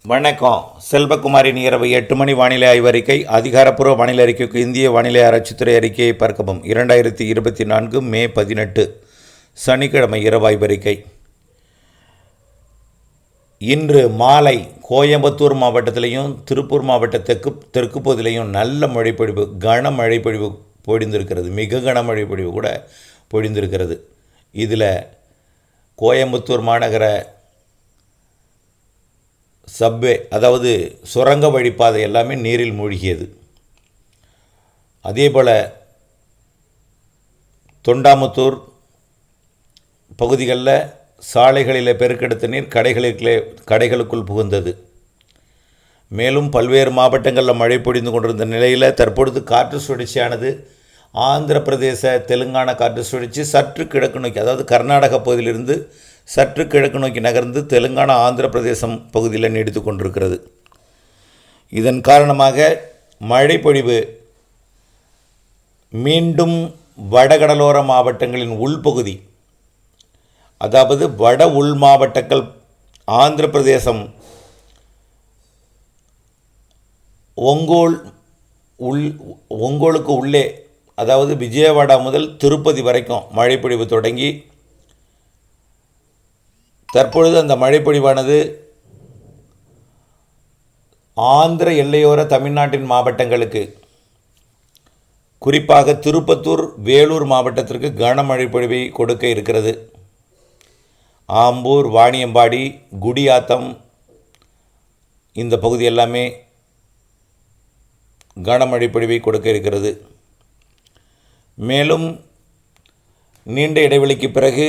வணக்கம். செல்வகுமாரின் இரவு 8 மணி வானிலை ஆய்வறிக்கை. அதிகாரப்பூர்வ வானிலை அறிக்கைக்கு இந்திய வானிலை ஆராய்ச்சித்துறை அறிக்கையை பார்க்கவும். 2024 மே 18 சனிக்கிழமை இரவு ஆய்வறிக்கை. இன்று மாலை கோயம்புத்தூர் மாவட்டத்திலையும் திருப்பூர் மாவட்ட தெற்கு பகுதியிலையும் நல்ல மழைப்பொழிவு, கனமழை பொழிவு பொழிந்திருக்கிறது. மிக கனமழை பொழிவு கூட பொழிந்திருக்கிறது. இதில் கோயம்புத்தூர் மாநகர சப்வே, அதாவது சுரங்க வழிப்பாதை எல்லாமே நீரில் மூழ்கியது. அதேபோல் தொண்டாமுத்தூர் பகுதிகளில் சாலைகளில் பெருக்கெடுத்த நீர் கடைகளுக்குள் புகுந்தது. மேலும் பல்வேறு மாவட்டங்களில் மழை பொழிந்து கொண்டிருந்த நிலையில் தற்பொழுது காற்று சுழற்சியானது ஆந்திர பிரதேச தெலுங்கானா காற்று சுழற்சி சற்று கிழக்கு நோக்கி, அதாவது கர்நாடக பகுதியிலிருந்து சற்று கிழக்கு நோக்கி நகர்ந்து தெலுங்கானா ஆந்திர பிரதேசம் பகுதியில் நீடித்து கொண்டிருக்கிறது. இதன் காரணமாக மழை பொழிவு மீண்டும் வடகடலோர மாவட்டங்களின் உள்பகுதி, அதாவது வட உள் மாவட்டங்கள் ஆந்திர பிரதேசம் ஒங்கோலுக்கு உள்ளே, அதாவது விஜயவாடா முதல் திருப்பதி வரைக்கும் மழைப்பொழிவு தொடங்கி தற்பொழுது அந்த மழைப்பொழிவானது ஆந்திர எல்லையோர தமிழ்நாட்டின் மாவட்டங்களுக்கு, குறிப்பாக திருப்பத்தூர், வேலூர் மாவட்டத்திற்கு கனமழை பொழிவை கொடுக்க இருக்கிறது. ஆம்பூர், வாணியம்பாடி, குடியாத்தம் இந்த பகுதி எல்லாமே கனமழை பொழிவை கொடுக்க இருக்கிறது. மேலும் நீண்ட இடைவெளிக்கு பிறகு,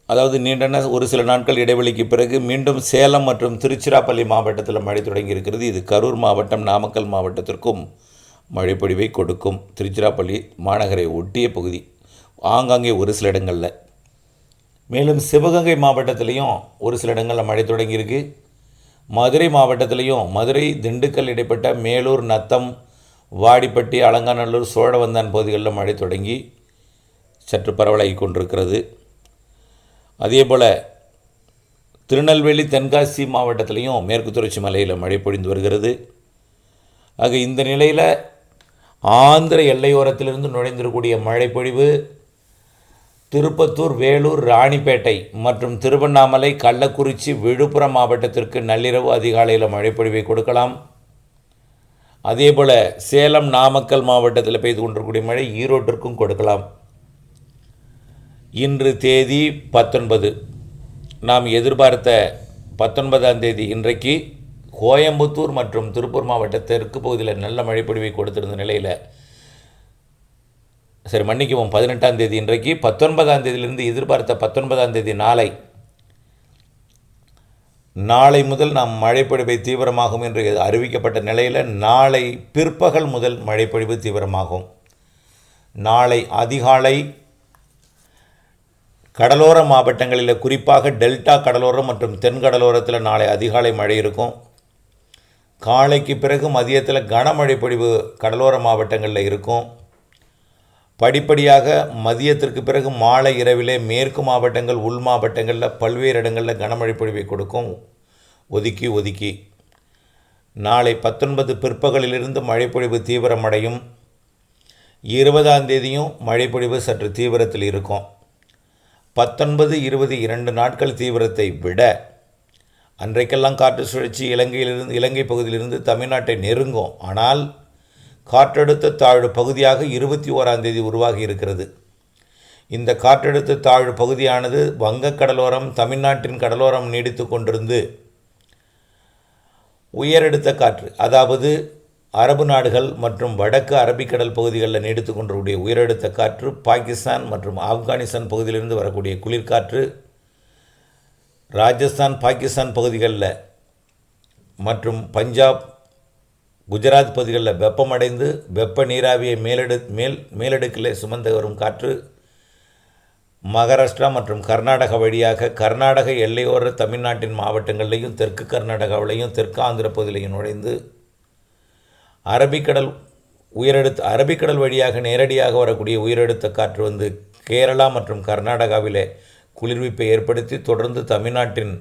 அதாவது நீண்ட ஒரு சில நாட்கள் இடைவெளிக்கு பிறகு மீண்டும் சேலம் மற்றும் திருச்சிராப்பள்ளி மாவட்டத்தில் மழை தொடங்கி இருக்கிறது. இது கரூர் மாவட்டம், நாமக்கல் மாவட்டத்திற்கும் மழைப்பொழிவை கொடுக்கும். திருச்சிராப்பள்ளி மாநகரை ஒட்டிய பகுதி ஆங்காங்கே ஒரு சில இடங்களில், மேலும் சிவகங்கை மாவட்டத்திலையும் ஒரு சில இடங்களில் மழை தொடங்கியிருக்கு. மதுரை மாவட்டத்திலையும் மதுரை, திண்டுக்கல் இடைப்பட்ட மேலூர், நத்தம், வாடிப்பட்டி, அலங்காநல்லூர், சோழவந்தான் பகுதிகளில் மழை தொடங்கி சற்று பரவலாகி கொண்டிருக்கிறது. அதேபோல் திருநெல்வேலி, தென்காசி மாவட்டத்திலையும் மேற்கு தொடர்ச்சி மலையில் மழை பொழிந்து வருகிறது. ஆக இந்த நிலையில் ஆந்திர எல்லையோரத்திலிருந்து நுழைந்திருக்கக்கூடிய மழை பொழிவு திருப்பத்தூர், வேலூர், ராணிப்பேட்டை மற்றும் திருவண்ணாமலை, கள்ளக்குறிச்சி, விழுப்புரம் மாவட்டத்திற்கு நள்ளிரவு அதிகாலையில் மழைப்பொழிவை கொடுக்கலாம். அதேபோல் சேலம், நாமக்கல் மாவட்டத்தில் பெய்து கொண்டிருக்கக்கூடிய மழை ஈரோட்டிற்கும் கொடுக்கலாம். இன்று தேதி 19. நாம் எதிர்பார்த்த 19ஆம் தேதி இன்றைக்கு கோயம்புத்தூர் மற்றும் திருப்பூர் மாவட்ட தெற்கு பகுதியில் நல்ல மழைப்பொழிவை கொடுத்திருந்த நிலையில், சரி மன்னிக்கவும், 18ஆம் தேதி இன்றைக்கு, 19ஆம் தேதியிலிருந்து எதிர்பார்த்த 19ஆம் தேதி நாளை முதல் நாம் மழைப்பொழிவை தீவிரமாகும் என்று அறிவிக்கப்பட்ட நிலையில் நாளை பிற்பகல் முதல் மழைப்பொழிவு தீவிரமாகும். நாளை அதிகாலை கடலோர மாவட்டங்களில், குறிப்பாக டெல்டா கடலோரம் மற்றும் தென்கடலோரத்தில் நாளை அதிகாலை மழை இருக்கும். காலைக்கு பிறகு மதியத்தில் கனமழை பொழிவு கடலோர மாவட்டங்களில் இருக்கும். படிப்படியாக மதியத்திற்கு பிறகு மாலை இரவிலே மேற்கு மாவட்டங்கள், உள் மாவட்டங்களில் பல்வேறு இடங்களில் கனமழை பொழிவை கொடுக்கும். ஒதுக்கி நாளை 19 பிற்பகலிலிருந்து மழைப்பொழிவு தீவிரமடையும். 20ஆம் தேதியும் மழைப்பொழிவு சற்று தீவிரத்தில் இருக்கும். 19, 20 2 நாட்கள் தீவிரத்தை விட அன்றைக்கெல்லாம் காற்று சுழற்சி இலங்கை பகுதியிலிருந்து தமிழ்நாட்டை நெருங்கும். ஆனால் காற்றழுத்த தாழ்வு பகுதியாக 21ஆம் தேதி உருவாகி இருக்கிறது. இந்த காற்றழுத்த தாழ்வு பகுதியானது வங்கக்கடலோரம், தமிழ்நாட்டின் கடலோரம் நீடித்து கொண்டிருந்து உயரடுத்த காற்று, அதாவது அரபு நாடுகள் மற்றும் வடக்கு அரபிக்கடல் பகுதிகளில் நீடித்து கொண்டிருக்கூடிய உயரடுத்த காற்று, பாகிஸ்தான் மற்றும் ஆப்கானிஸ்தான் பகுதியிலிருந்து வரக்கூடிய குளிர்காற்று, ராஜஸ்தான், பாகிஸ்தான் பகுதிகளில் மற்றும் பஞ்சாப், குஜராத் பகுதிகளில் வெப்பமடைந்து வெப்ப நீராவியை மேலடுக்கில் சுமந்து வரும் காற்று மகாராஷ்டிரா மற்றும் கர்நாடகா வழியாக கர்நாடக எல்லையோர தமிழ்நாட்டின் மாவட்டங்களிலையும் தெற்கு கர்நாடகாவிலையும் தெற்கு ஆந்திர பகுதியிலையும் நுழைந்து அரபிக்கடல் வழியாக நேரடியாக வரக்கூடிய உயரடுத்த காற்று வந்து கேரளா மற்றும் கர்நாடகாவிலே குளிர்விப்பை ஏற்படுத்தி தொடர்ந்து தமிழ்நாட்டின்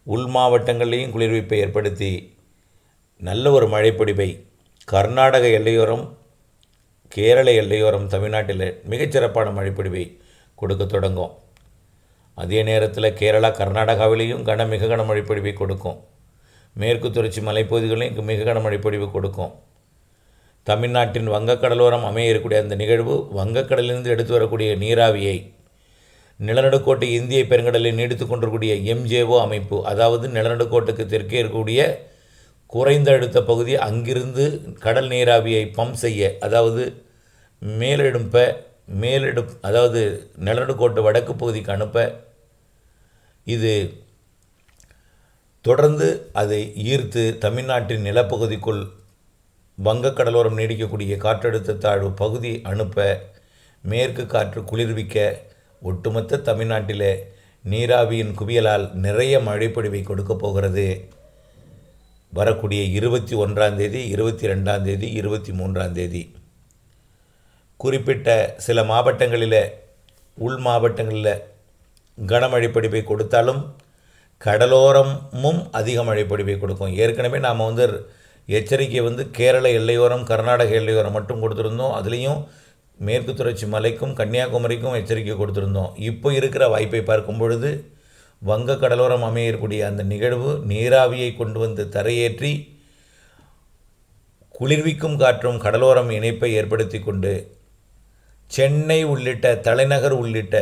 உள் மாவட்டங்களிலையும் குளிர்விப்பை ஏற்படுத்தி நல்ல ஒரு மழைப்பொழிவை கர்நாடக எல்லையோரம், கேரள எல்லையோரம் தமிழ்நாட்டில் மிகச்சிறப்பான மழைப்பொழிவை கொடுக்க தொடங்கும். அதே நேரத்தில் கேரளா, கர்நாடகாவிலேயும் மிக கனமழைப்பொழிவை கொடுக்கும். மேற்கு தொடர்ச்சி மலைப்பகுதிகளையும் மிக கனமழைப்பொழிவு கொடுக்கும். தமிழ்நாட்டின் வங்கக்கடலோரம் அமைய இருக்கக்கூடிய அந்த நிகழ்வு வங்கக்கடலிலிருந்து எடுத்து வரக்கூடிய நீராவியை நிலநடுக்கோட்டை இந்திய பெருங்கடலில் நீடித்து கொண்டிருக்கூடிய MJO அமைப்பு, அதாவது நிலநடுக்கோட்டுக்கு தெற்கே இருக்கக்கூடிய குறைந்த அழுத்த பகுதி, அங்கிருந்து கடல் நீராவியை பம்ப் செய்ய, அதாவது அதாவது நிலநடுக்கோட்டு வடக்கு பகுதிக்கு அனுப்ப, இது தொடர்ந்து அதை ஈர்த்து தமிழ்நாட்டின் நிலப்பகுதிக்குள் வங்கக்கடலோரம் நீடிக்கக்கூடிய காற்றழுத்த தாழ்வு பகுதி அனுப்ப, மேற்கு காற்று குளிர்விக்க, ஒட்டுமொத்த தமிழ்நாட்டில் நீராவியின் குவியலால் நிறைய மழைப்பொழிவை கொடுக்க போகிறது. வரக்கூடிய 21ஆம் தேதி, 22ஆம் தேதி, 23ஆம் தேதி குறிப்பிட்ட சில மாவட்டங்களில், உள் மாவட்டங்களில் கனமழைப்பொழிவை கொடுத்தாலும் கடலோரமும் அதிக மழைப்பொழிவை கொடுக்கும். ஏற்கனவே நாம் எச்சரிக்கை கேரள எல்லையோரம், கர்நாடக எல்லையோரம் மட்டும் கொடுத்துருந்தோம். அதுலேயும் மேற்கு தொடர்ச்சி மலைக்கும் கன்னியாகுமரிக்கும் எச்சரிக்கை கொடுத்துருந்தோம். இப்போ இருக்கிற வாய்ப்பை பார்க்கும் பொழுது வங்க கடலோரம் அமையக்கூடிய அந்த நிகழ்வு நீராவியை கொண்டு வந்து தரையேற்றி குளிர்விக்கும் காற்றும் கடலோரம் இணைப்பை ஏற்படுத்தி கொண்டு சென்னை உள்ளிட்ட, தலைநகர் உள்ளிட்ட,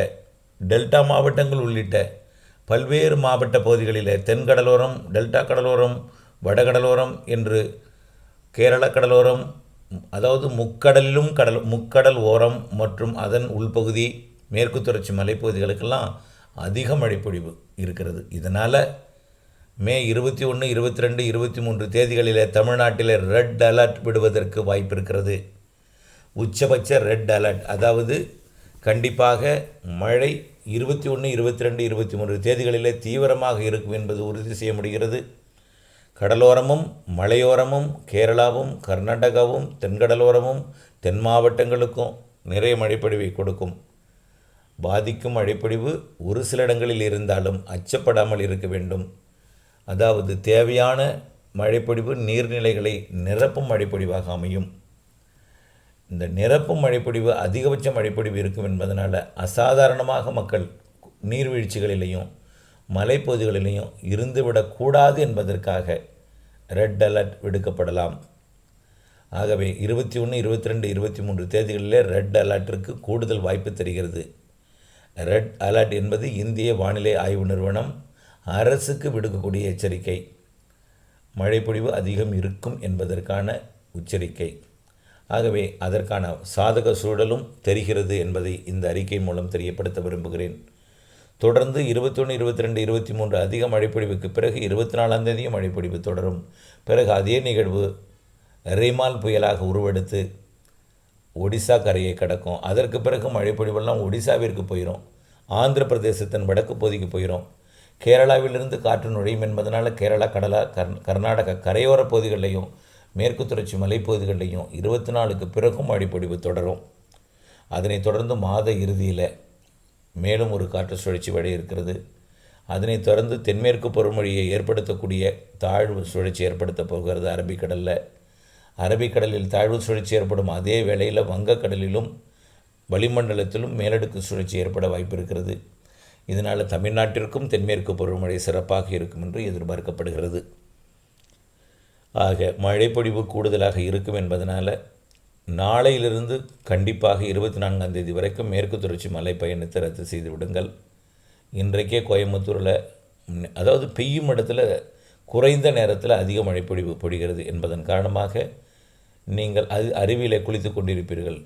டெல்டா மாவட்டங்கள் உள்ளிட்ட பல்வேறு மாவட்ட பகுதிகளில் தென்கடலோரம், டெல்டா கடலோரம், வடகடலோரம் என்று கேரள கடலோரம், அதாவது முக்கடல் ஓரம் மற்றும் அதன் உள்பகுதி, மேற்கு தொடர்ச்சி மலைப்பகுதிகளுக்கெல்லாம் அதிக மழைப்பொழிவு இருக்கிறது. இதனால் மே 21, 22, 23 தேதிகளில் தமிழ்நாட்டில் ரெட் அலர்ட் விடுவதற்கு வாய்ப்பு இருக்கிறது. உச்சபட்ச ரெட் அலர்ட், அதாவது கண்டிப்பாக மழை 21, 22, 23 தேதிகளில் தீவிரமாக இருக்கும் என்பது உறுதி செய்ய முடிகிறது. கடலோரமும் மலையோரமும் கேரளாவும் கர்நாடகாவும் தென்கடலோரமும் தென் மாவட்டங்களுக்கும் நிறைய மழைப்பொழிவை கொடுக்கும். பாதிக்கும் மழைப்பொழிவு ஒரு சில இடங்களில் இருந்தாலும் அச்சப்படாமல் இருக்க வேண்டும். அதாவது தேவையான மழைப்பொழிவு நீர்நிலைகளை நிரப்பும் மழைப்பொழிவாக அமையும். இந்த நிரப்பும் மழைப்பொழிவு அதிகபட்ச மழைப்பொழிவு இருக்கும் என்பதனால் அசாதாரணமாக மக்கள் நீர்வீழ்ச்சிகளிலேயும் மலைப்பகுதிகளிலேயும் இருந்துவிடக்கூடாது என்பதற்காக ரெட் அலர்ட் விடுக்கப்படலாம். ஆகவே 21, 22, 23 தேதிகளில் ரெட் அலர்ட்டிற்கு கூடுதல் வாய்ப்பு தெரிகிறது. ரெட் அலர்ட் என்பது இந்திய வானிலை ஆய்வு நிறுவனம் அரசுக்கு விடுக்கக்கூடிய எச்சரிக்கை. மழைப்பொழிவு அதிகம் இருக்கும் என்பதற்கான எச்சரிக்கை. ஆகவே அதற்கான சாதக சூழலும் தெரிகிறது என்பதை இந்த அறிக்கை மூலம் தெரியப்படுத்த விரும்புகிறேன். தொடர்ந்து 21, 22, 23 அதிக மழைப்பொழிவுக்கு பிறகு 24ஆம் தேதியும் மழைப்பொழிவு தொடரும். பிறகு அதே நிகழ்வு ரிமால் புயலாக உருவெடுத்து ஒடிசா கரையை கடக்கும். அதற்கு பிறகு மழைப்பொழிவெல்லாம் ஒடிசாவிற்கு போயிடும், ஆந்திர பிரதேசத்தின் வடக்கு பகுதிக்கு போயிடும். கேரளாவிலிருந்து காற்று நுழையும் என்பதனால் கேரளா, கர்நாடக கரையோர பகுதிகளிலையும் மேற்கு தொடர்ச்சி மலைப்பகுதிகளிலையும் 24க்கு பிறகும் மழைப்பொழிவு தொடரும். அதனைத் தொடர்ந்து மாத இறுதியில் மேலும் ஒரு காற்று சுழற்சி வழி இருக்கிறது. அதனைத் தொடர்ந்து தென்மேற்கு பருவமழையை ஏற்படுத்தக்கூடிய தாழ்வு சுழற்சி ஏற்படுத்த போகிறது அரபிக்கடலில். அரபிக்கடலில் தாழ்வு சுழற்சி ஏற்படும் அதே வேளையில் வங்கக்கடலிலும் வளிமண்டலத்திலும் மேலடுக்கு சுழற்சி ஏற்பட வாய்ப்பு இருக்கிறது. இதனால் தமிழ்நாட்டிற்கும் தென்மேற்கு பருவமழை சிறப்பாக இருக்கும் என்று எதிர்பார்க்கப்படுகிறது. ஆக மழைப்பொழிவு கூடுதலாக இருக்கும் என்பதனால் நாளையிலிருந்து கண்டிப்பாக 24ஆம் தேதி வரைக்கும் மேற்கு தொடர்ச்சி மலை பயணத்தை ரத்து செய்து விடுங்கள். இன்றைக்கே கோயம்புத்தூரில், அதாவது பெய்யும் இடத்துல குறைந்த நேரத்தில் அதிக மழைப்பொழிவு பொழிகிறது என்பதன் காரணமாக நீங்கள் அருவியிலே குளித்து கொண்டிருப்பீர்கள்.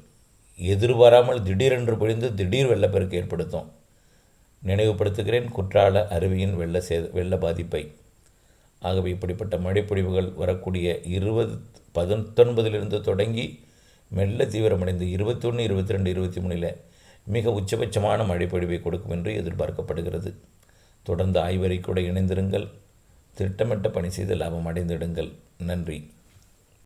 எதிர்பாராமல் திடீரென்று பொழிந்து திடீர் வெள்ளப்பெருக்கு ஏற்படுத்தும். நினைவுபடுத்துகிறேன் குற்றால அருவியின் வெள்ள பாதிப்பை. ஆகவே இப்படிப்பட்ட மழைப்பொழிவுகள் வரக்கூடிய 19 தொடங்கி மெல்ல தீவிரமடைந்து 21, 22, 23 மிக உச்சபட்சமான மழைப்பொழிவை கொடுக்கும் என்று எதிர்பார்க்கப்படுகிறது. தொடர்ந்து ஆய்வறிக்கையோடு இணைந்திருங்கள். திட்டமிட்ட பணி செய்து லாபம் அடைந்திடுங்கள். நன்றி.